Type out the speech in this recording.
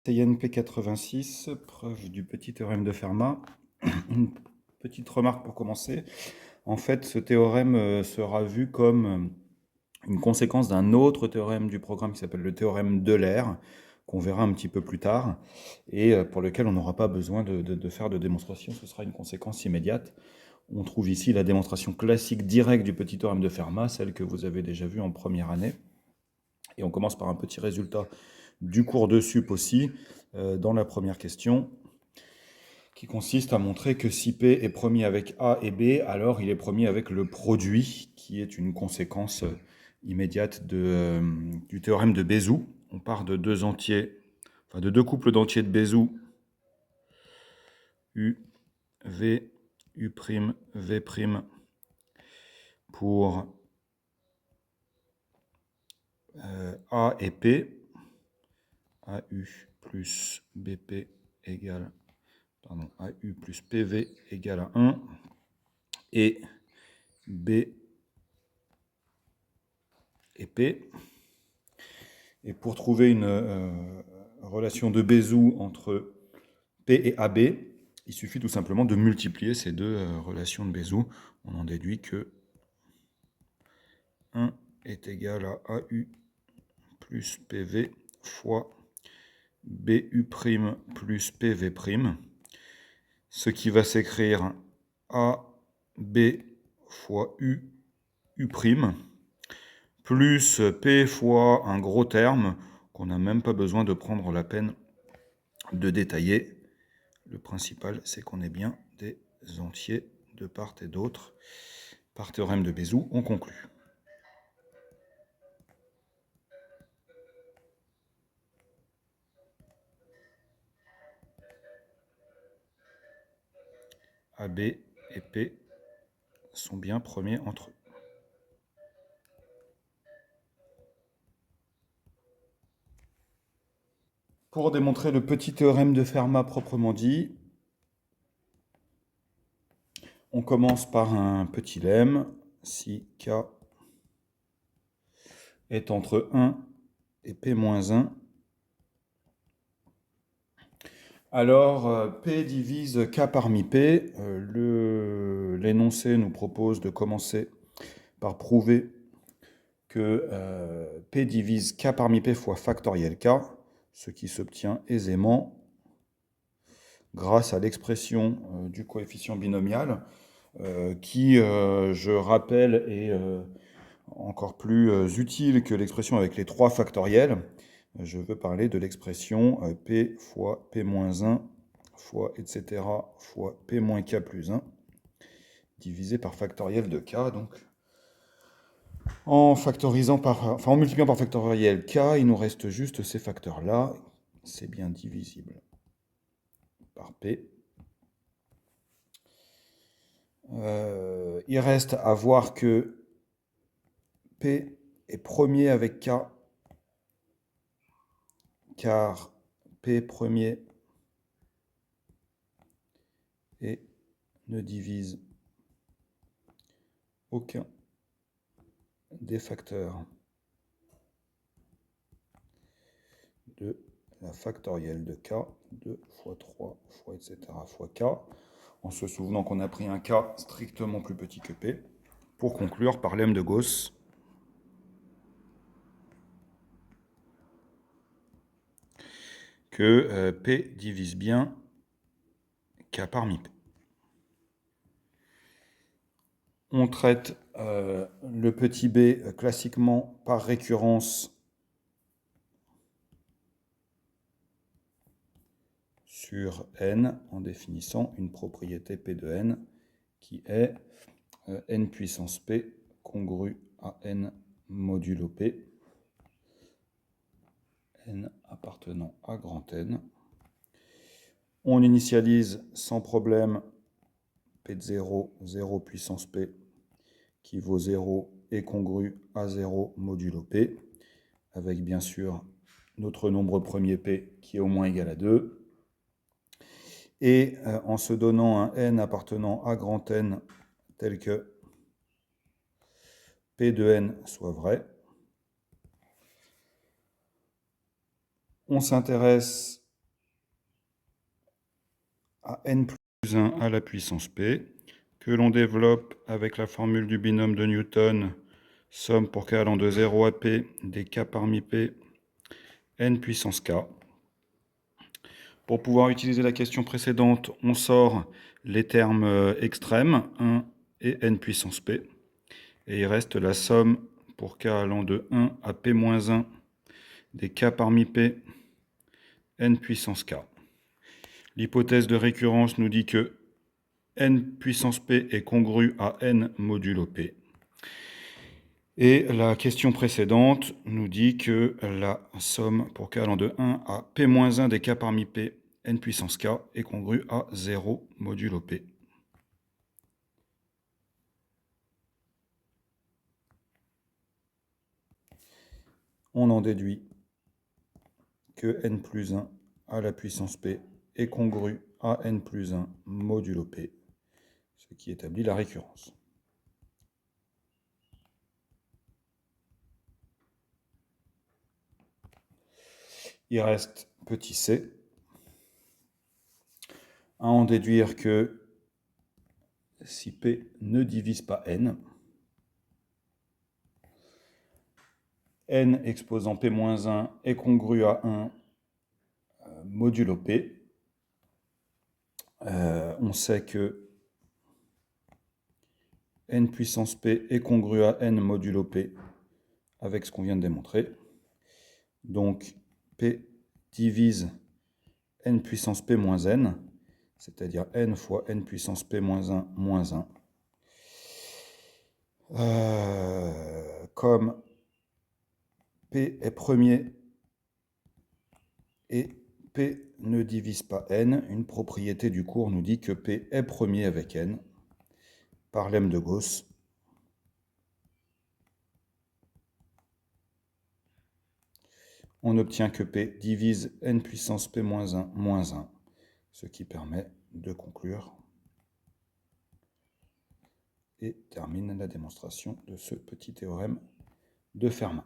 TNP 86, preuve du petit théorème de Fermat. Une petite remarque pour commencer. En fait, ce théorème sera vu comme une conséquence d'un autre théorème du programme qui s'appelle le théorème d'Euler, qu'on verra un petit peu plus tard, et pour lequel on n'aura pas besoin de faire de démonstration, ce sera une conséquence immédiate. On trouve ici la démonstration classique directe du petit théorème de Fermat, celle que vous avez déjà vue en première année. Et on commence par un petit résultat du cours de sup aussi, dans la première question, qui consiste à montrer que si P est premier avec A et B, alors il est premier avec le produit, qui est une conséquence immédiate du théorème de Bézout. On part de deux couples d'entiers de Bézout, U, V, U', V', pour A et P, AU plus BP égale, AU plus PV égale à 1, et B et P. Et pour trouver une relation de Bézout entre P et AB, il suffit tout simplement de multiplier ces deux relations de Bézout. On en déduit que 1 est égal à AU plus PV fois BU' plus PV', ce qui va s'écrire AB fois U', plus P fois un gros terme qu'on n'a même pas besoin de prendre la peine de détailler. Le principal, c'est qu'on ait bien des entiers de part et d'autre. Par théorème de Bézout, on conclut. AB et P sont bien premiers entre eux. Pour démontrer le petit théorème de Fermat proprement dit, on commence par un petit lemme. Si K est entre 1 et P-1, alors P divise K parmi P. L'énoncé nous propose de commencer par prouver que P divise K parmi P fois factoriel K, ce qui s'obtient aisément grâce à l'expression du coefficient binomial, qui, je rappelle, est encore plus utile que l'expression avec les 3 factoriels. Je veux parler de l'expression P fois P-1 fois etc. fois P-K plus 1 divisé par factoriel de K. Donc, en multipliant par factoriel K, il nous reste juste ces facteurs-là. C'est bien divisible par P. Il reste à voir que P est premier avec K, car P premier et ne divise aucun des facteurs de la factorielle de K, 2 fois 3 fois etc. fois K, en se souvenant qu'on a pris un K strictement plus petit que P, pour conclure par lemme de Gauss que P divise bien K parmi P. On traite le petit b classiquement par récurrence sur n en définissant une propriété P de n qui est n puissance P congrue à n modulo P, n appartenant à grand N. On initialise sans problème P de 0, 0 puissance P, qui vaut 0 est congru à 0 modulo P, avec bien sûr notre nombre premier P qui est au moins égal à 2. Et en se donnant un n appartenant à grand N tel que P de n soit vrai, on s'intéresse à n plus 1 à la puissance p, que l'on développe avec la formule du binôme de Newton, somme pour k allant de 0 à p des k parmi p, n puissance k. Pour pouvoir utiliser la question précédente, on sort les termes extrêmes, 1 et n puissance p. Et il reste la somme pour k allant de 1 à p-1 des k parmi p, n puissance k. L'hypothèse de récurrence nous dit que n puissance p est congru à n modulo p. Et la question précédente nous dit que la somme pour k allant de 1 à p-1 des k parmi p, n puissance k, est congrue à 0 modulo p. On en déduit que n plus 1 à la puissance p est congru à n plus 1 modulo p, ce qui établit la récurrence. Il reste petit c. À en déduire que si p ne divise pas n, n exposant p-1 est congru à 1 modulo p. On sait que n puissance p est congru à n modulo p avec ce qu'on vient de démontrer. Donc p divise n puissance p moins n, c'est-à-dire n fois n puissance p moins 1 moins 1. Comme p est premier et p ne divise pas n, une propriété du cours nous dit que p est premier avec n par lemme de Gauss. On obtient que p divise n puissance p moins 1 moins 1, ce qui permet de conclure et termine la démonstration de ce petit théorème de Fermat.